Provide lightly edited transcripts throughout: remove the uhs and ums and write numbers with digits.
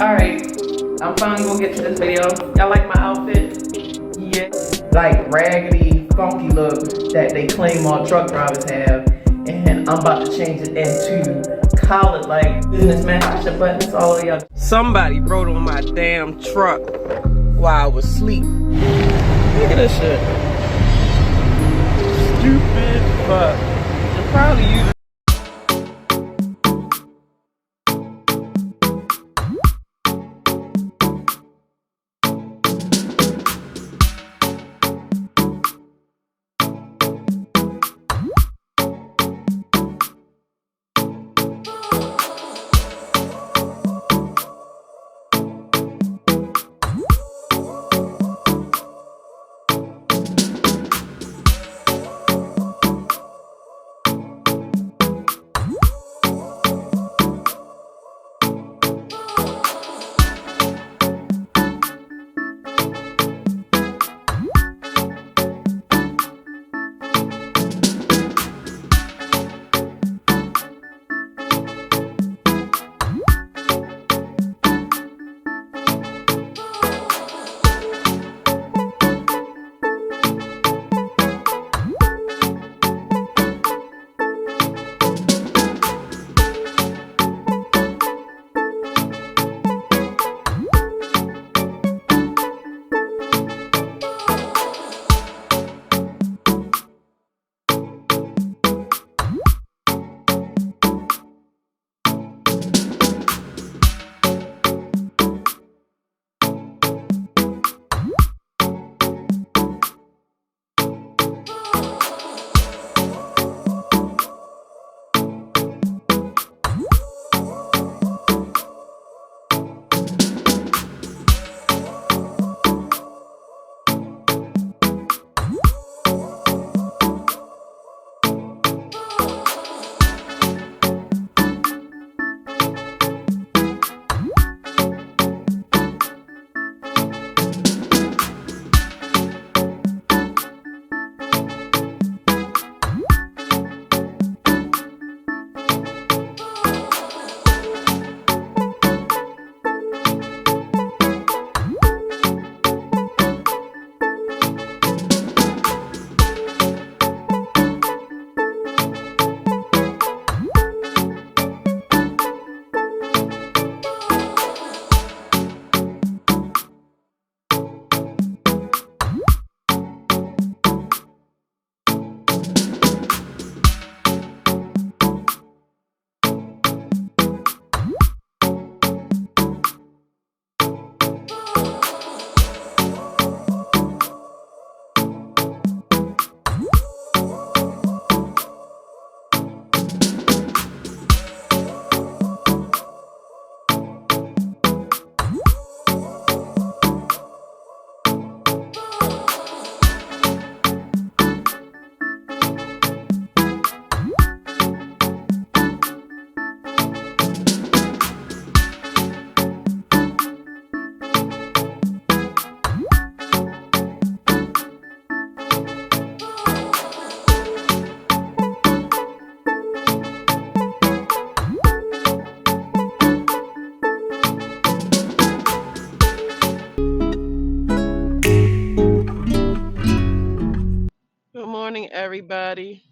Alright, I'm finally gonna get to this video. Y'all like my outfit? Yeah. Like raggedy, funky look that they claim all truck drivers have. And I'm about to change it into college like businessman buttons, all of y'all. Somebody wrote on my damn truck while I was asleep. Look at this shit. Stupid fuck. You're probably using Good morning, everybody.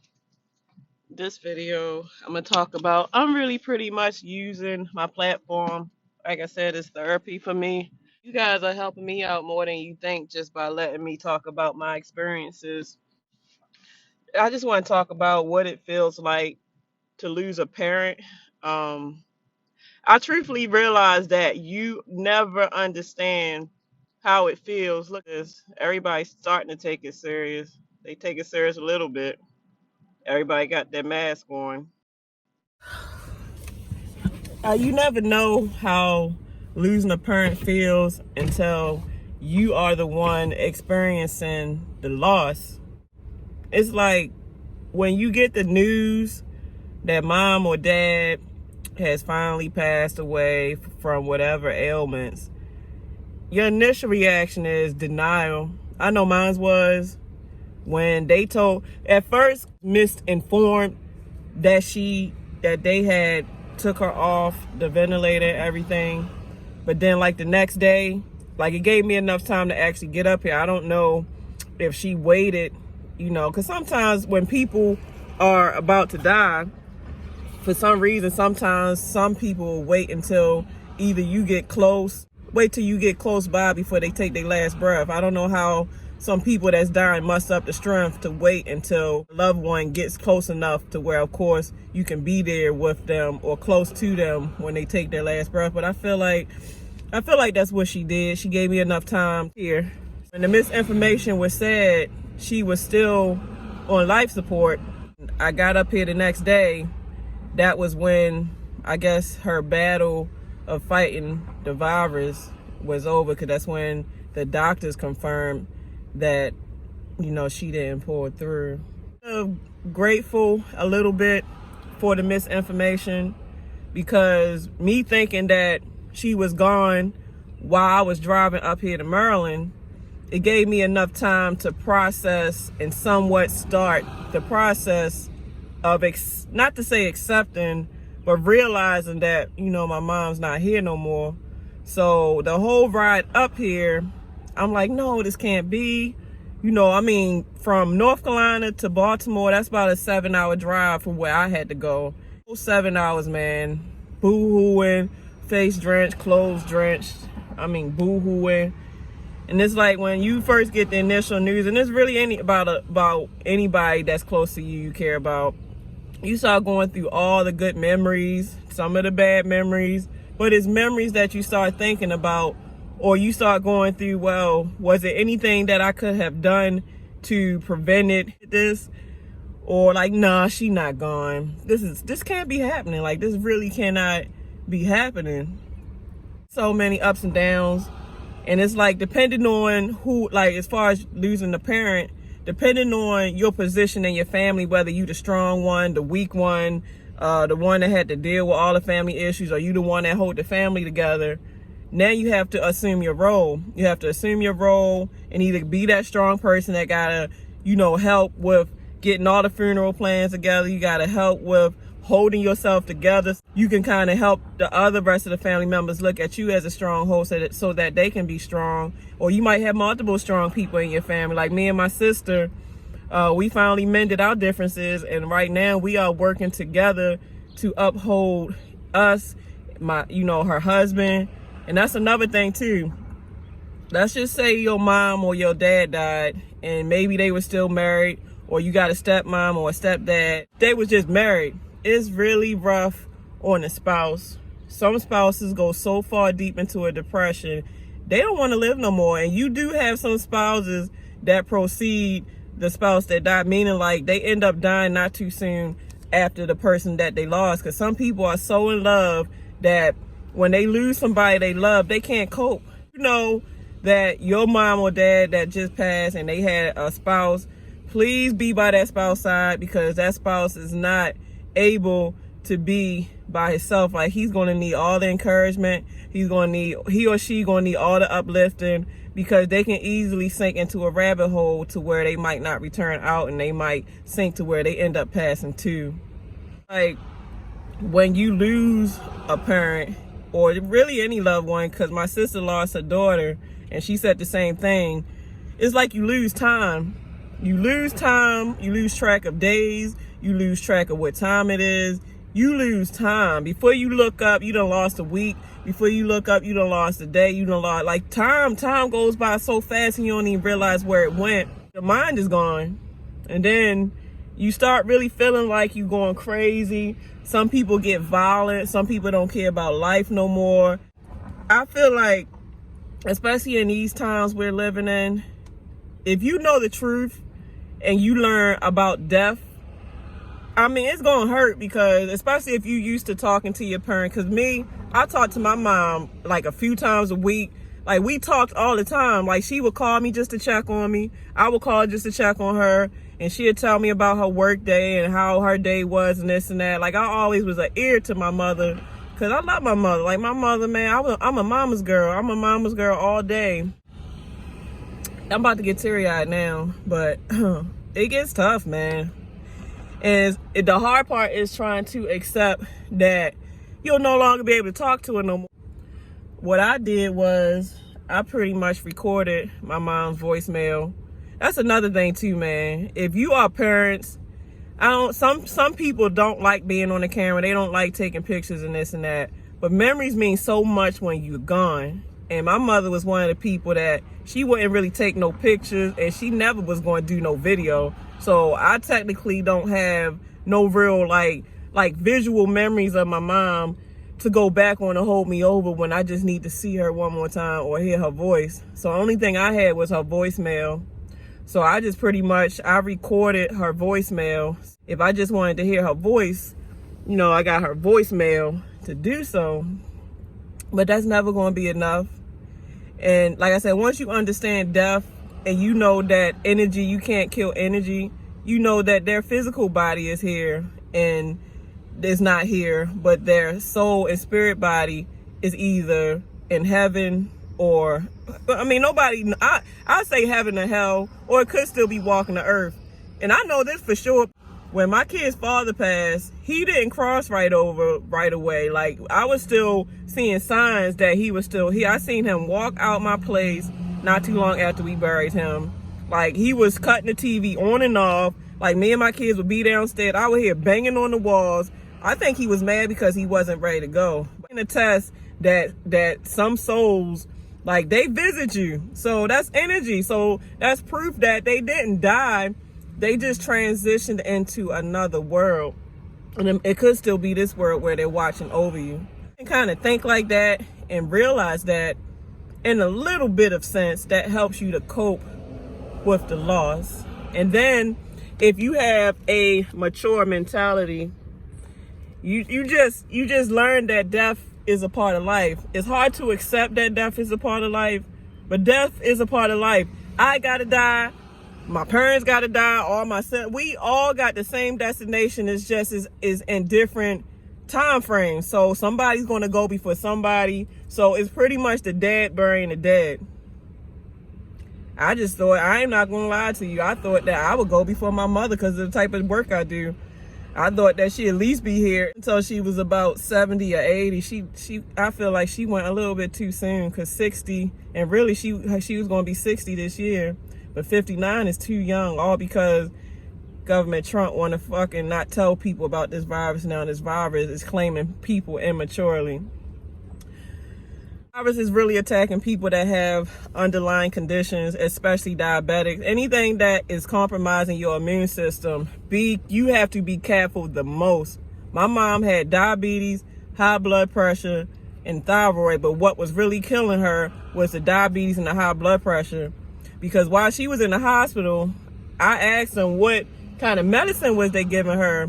This video, I'm going to talk about, I'm really pretty much using my platform. Like I said, it's therapy for me. You guys are helping me out more than you think just by letting me talk about my experiences. I just want to talk about what it feels like to lose a parent. Um, I truthfully realize that you never understand how it feels. Look, everybody's starting to take it serious. They take it serious a little bit. Everybody got their mask on. You never know how losing a parent feels until you are the one experiencing the loss. It's like when you get the news that mom or dad has finally passed away from whatever ailments, your initial reaction is denial. I know mine was when they told, at first misinformed that they had took her off the ventilator, everything. But then like the next day, like it gave me enough time to actually get up here. I don't know if she waited, you know, because sometimes when people are about to die, for some reason, sometimes some people wait until either you get close, wait till you get close by before they take their last breath. I don't know how some people that's dying muster up the strength to wait until a loved one gets close enough to where, of course, you can be there with them or close to them when they take their last breath. But I feel like that's what she did. She gave me enough time here. When the misinformation was said, she was still on life support. I got up here the next day. That was when, I guess, her battle of fighting the virus was over, because that's when the doctors confirmed that, you know, she didn't pull through. I'm grateful a little bit for the misinformation, because me thinking that she was gone while I was driving up here to Maryland, it gave me enough time to process and somewhat start the process of, not to say accepting, but realizing that, you know, my mom's not here no more. So the whole ride up here, I'm like, no, this can't be. You know, I mean, from North Carolina to Baltimore, that's about a 7-hour drive from where I had to go. 7 hours, man. Boo-hooing, face drenched, clothes drenched. I mean, boo-hooing. And it's like when you first get the initial news, and it's really about anybody that's close to you, you care about. You start going through all the good memories, some of the bad memories, but it's memories that you start thinking about, or you start going through, well, was there anything that I could have done to prevent this? Or like, nah, she not gone. This can't be happening. Like, this really cannot be happening. So many ups and downs. And it's like, depending on who, like as far as losing a parent, depending on your position in your family, whether you the strong one, the weak one, the one that had to deal with all the family issues, or you the one that hold the family together, now you have to assume your role. You have to assume your role and either be that strong person that gotta, you know, help with getting all the funeral plans together. You gotta help with holding yourself together. You can kind of help the other rest of the family members look at you as a stronghold so that they can be strong. Or you might have multiple strong people in your family. Like me and my sister, we finally mended our differences, and right now we are working together to uphold us, her husband. And that's another thing too. Let's just say your mom or your dad died, and maybe they were still married, or you got a stepmom or a stepdad. They was just married. It's really rough on a spouse. Some spouses go so far deep into a depression, they don't want to live no more. And you do have some spouses that proceed the spouse that died, meaning like they end up dying not too soon after the person that they lost. Because some people are so in love that when they lose somebody they love, they can't cope. You know that your mom or dad that just passed and they had a spouse, please be by that spouse side, because that spouse is not able to be by himself. Like, he's going to need all the encouragement. He or she going to need all the uplifting, because they can easily sink into a rabbit hole to where they might not return out, and they might sink to where they end up passing too. Like, when you lose a parent, or really any loved one, because my sister lost her daughter and she said the same thing, it's like you lose time. You lose time, you lose track of days, you lose track of what time it is. You lose time. Before you look up, you done lost a week. Before you look up, you done lost a day. You done lost, like, time goes by so fast and you don't even realize where it went. Your mind is gone. And then you start really feeling like you're going crazy. Some people get violent. Some people don't care about life no more. I feel like, especially in these times we're living in, if you know the truth and you learn about death, I mean, it's gonna hurt, because especially if you used to talking to your parent. Because me, I talk to my mom like a few times a week. Like, we talked all the time. Like, she would call me just to check on me. I would call just to check on her, and she'd tell me about her work day and how her day was and this and that. Like, I always was an ear to my mother, because I love my mother. Like, my mother, man, I'm a mama's girl. I'm a mama's girl all day. I'm about to get teary-eyed now, but it gets tough, man. And the hard part is trying to accept that you'll no longer be able to talk to her no more. what I did was I pretty much recorded my mom's voicemail. That's another thing too, man. If you are parents, some people don't like being on the camera. They don't like taking pictures and this and that. But memories mean so much when you're gone. And my mother was one of the people that she wouldn't really take no pictures, and she never was going to do no video. So I technically don't have no real like visual memories of my mom to go back on to hold me over when I just need to see her one more time or hear her voice. So the only thing I had was her voicemail. So I just pretty much, I recorded her voicemail. If I just wanted to hear her voice, you know, I got her voicemail to do so. But that's never going to be enough. And like I said, once you understand death and you know that energy, you can't kill energy, you know that their physical body is here and is not here, but their soul and spirit body is either in heaven or, I mean, nobody, I say heaven or hell, or it could still be walking the earth. And I know this for sure. When my kid's father passed, he didn't cross right over right away. Like, I was still seeing signs that he was still here. I seen him walk out my place not too long after we buried him. Like, he was cutting the TV on and off. Like, me and my kids would be downstairs. I would hear banging on the walls. I think he was mad because he wasn't ready to go. I can attest that some souls, like, they visit you. So that's energy. So that's proof that they didn't die. They just transitioned into another world. And it could still be this world where they're watching over you. You can kind of think like that and realize that in a little bit of sense, that helps you to cope with the loss. And then if you have a mature mentality, you just learn that death is a part of life. It's hard to accept that death is a part of life, but death is a part of life. I gotta die. My parents gotta die. All my sons, we all got the same destination. It's just is in different time frames. So somebody's gonna go before somebody. So it's pretty much the dead burying the dead. I just thought, I am not gonna lie to you, I thought that I would go before my mother because of the type of work I do. I thought that she'd at least be here until she was about 70 or 80. I feel like she went a little bit too soon, because 60, and really she was gonna be 60 this year. But 59 is too young, all because government Trump want to fucking not tell people about this virus now. This virus is claiming people immaturely. Virus is really attacking people that have underlying conditions, especially diabetics. Anything that is compromising your immune system, you have to be careful the most. My mom had diabetes, high blood pressure, and thyroid, but what was really killing her was the diabetes and the high blood pressure. Because while she was in the hospital, I asked them what kind of medicine was they giving her.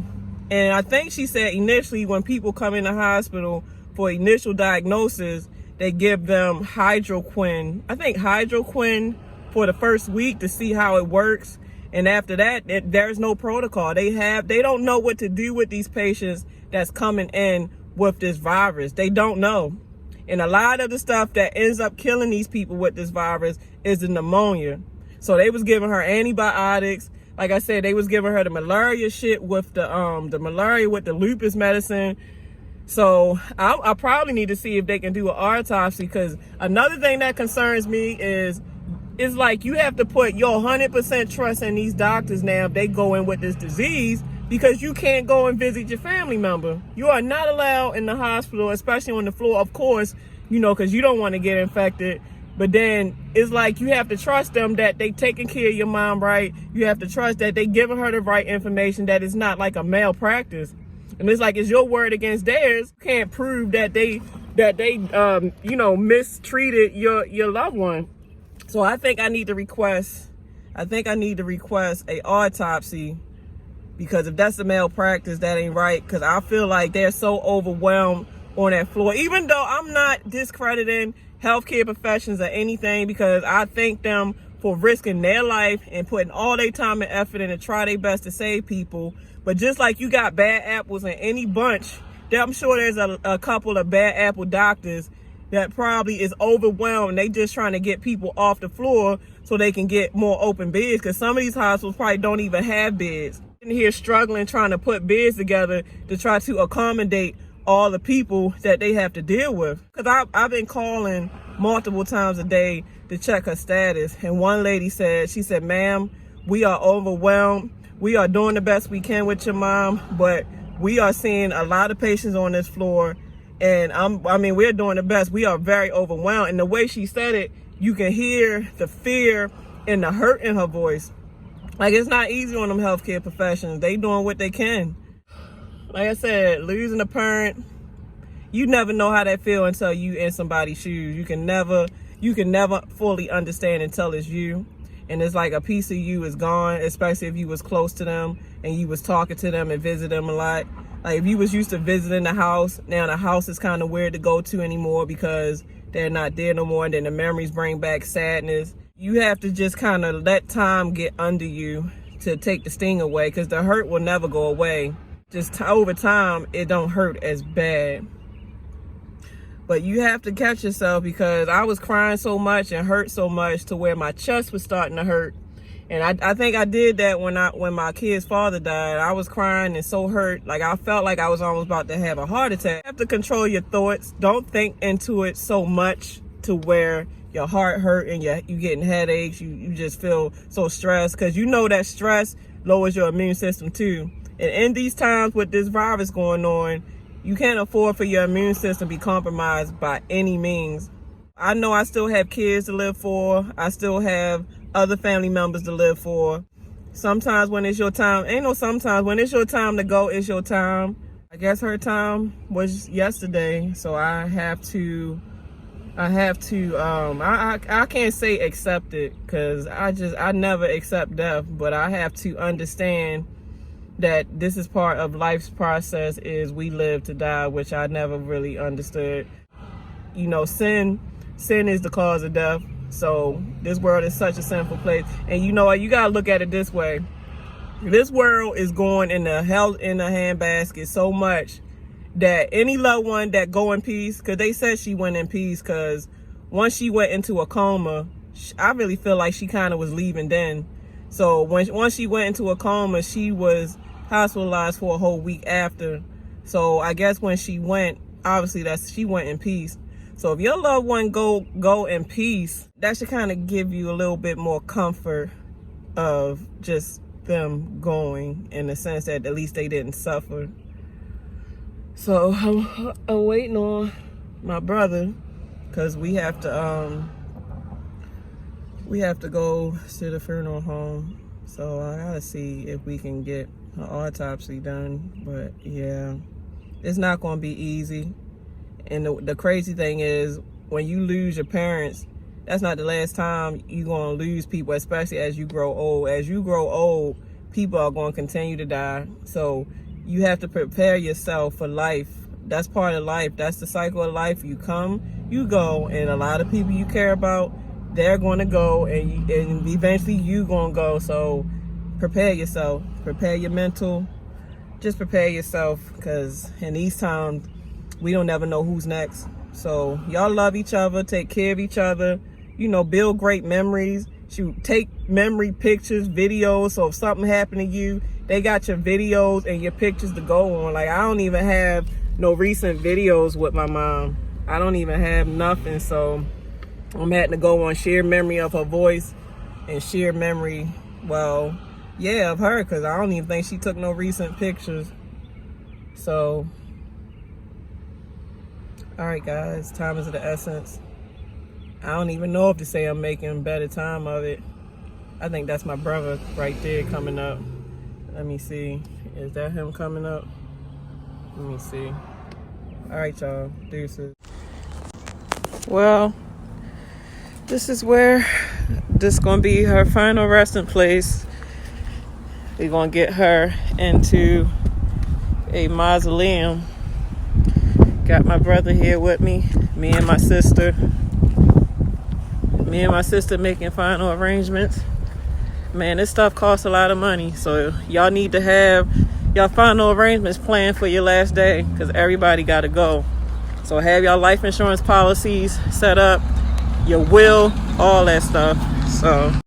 And I think she said initially when people come in the hospital for initial diagnosis, they give them hydroquin. I think hydroquin for the first week to see how it works. And after that, there's no protocol. They don't know what to do with these patients that's coming in with this virus. They don't know. And a lot of the stuff that ends up killing these people with this virus is the pneumonia. So they was giving her antibiotics. Like I said, they was giving her the malaria shit with the malaria with the lupus medicine. So I probably need to see if they can do an autopsy, because another thing that concerns me is like you have to put your 100% trust in these doctors now if they go in with this disease, because you can't go and visit your family member. You are not allowed in the hospital, especially on the floor, of course, you know, because you don't want to get infected. But then it's like you have to trust them that they taking care of your mom right. You have to trust that they giving her the right information, that it's not like a malpractice. And it's like, it's your word against theirs. You can't prove that they you know, mistreated your loved one. So I think I need to request a autopsy, because if that's a malpractice, that ain't right. Because I feel like they're so overwhelmed on that floor. Even though I'm not discrediting healthcare professions or anything, because I thank them for risking their life and putting all their time and effort in to try their best to save people. But just like you got bad apples in any bunch, I'm sure there's a couple of bad apple doctors that probably is overwhelmed. They just trying to get people off the floor so they can get more open beds, because some of these hospitals probably don't even have beds. In here struggling, trying to put beds together to try to accommodate all the people that they have to deal with. Because I've been calling multiple times a day to check her status. And one lady said, she said, ma'am, we are overwhelmed. We are doing the best we can with your mom, but we are seeing a lot of patients on this floor. And we're doing the best. We are very overwhelmed. And the way she said it, you can hear the fear and the hurt in her voice. Like, it's not easy on them healthcare professionals. They doing what they can. Like I said, losing a parent, you never know how that feel until you in somebody's shoes. You can never fully understand until it's you. And it's like a piece of you is gone, especially if you was close to them and you was talking to them and visit them a lot. Like, if you was used to visiting the house, now the house is kind of weird to go to anymore because they're not there no more. And then the memories bring back sadness. You have to just kind of let time get under you to take the sting away, because the hurt will never go away. Just over time, it don't hurt as bad. But you have to catch yourself, because I was crying so much and hurt so much to where my chest was starting to hurt. And I think I did that when my kid's father died. I was crying and so hurt. Like, I felt like I was almost about to have a heart attack. You have to control your thoughts. Don't think into it so much to where your heart hurt and you getting headaches. You just feel so stressed, because you know that stress lowers your immune system too. And in these times with this virus going on, you can't afford for your immune system to be compromised by any means. I know I still have kids to live for. I still have other family members to live for. Sometimes when it's your time, sometimes when it's your time to go, it's your time. I guess her time was yesterday, so I can't say accept it, because I never accept death, but I have to understand that this is part of life's process, is we live to die, which I never really understood. Sin is the cause of death. So this world is such a sinful place. And you know what? You gotta look at it this way. This world is going in the handbasket so much that any loved one that go in peace, because they said she went in peace, because once she went into a coma, I really feel like she kind of was leaving then. So once she went into a coma, she was hospitalized for a whole week after. So I guess when she went, obviously she went in peace. So if your loved one go in peace, that should kind of give you a little bit more comfort of just them going, in the sense that at least they didn't suffer. So I'm waiting on my brother, because we have to go to the funeral home. So I gotta see if we can get an autopsy done. But yeah, it's not gonna be easy. And the crazy thing is, when you lose your parents, that's not the last time you're going to lose people, especially as you grow old. As you grow old, people are going to continue to die. So you have to prepare yourself for life. That's part of life. That's the cycle of life. You come, you go, and a lot of people you care about, they're going to go, and eventually you going to go. So prepare yourself. Prepare your mental. Just prepare yourself, because in these times, we don't never know who's next. So y'all love each other, take care of each other, build great memories. Take memory pictures, videos, so if something happened to you, they got your videos and your pictures to go on. Like, I don't even have no recent videos with my mom. I don't even have nothing. So I'm having to go on shared memory of her voice and shared memory, of her, because I don't even think she took no recent pictures. So all right, guys, time is of the essence. I don't even know if to say I'm making better time of it. I think that's my brother right there coming up. Let me see. Is that him coming up? Let me see. All right, y'all. Deuces. Well, this is where this is going to be her final resting place. We're going to get her into a mausoleum. Got my brother here with me. Me and my sister making final arrangements. Man, this stuff costs a lot of money. So y'all need to have y'all final arrangements planned for your last day, because everybody got to go. So have y'all life insurance policies set up, your will, all that stuff. So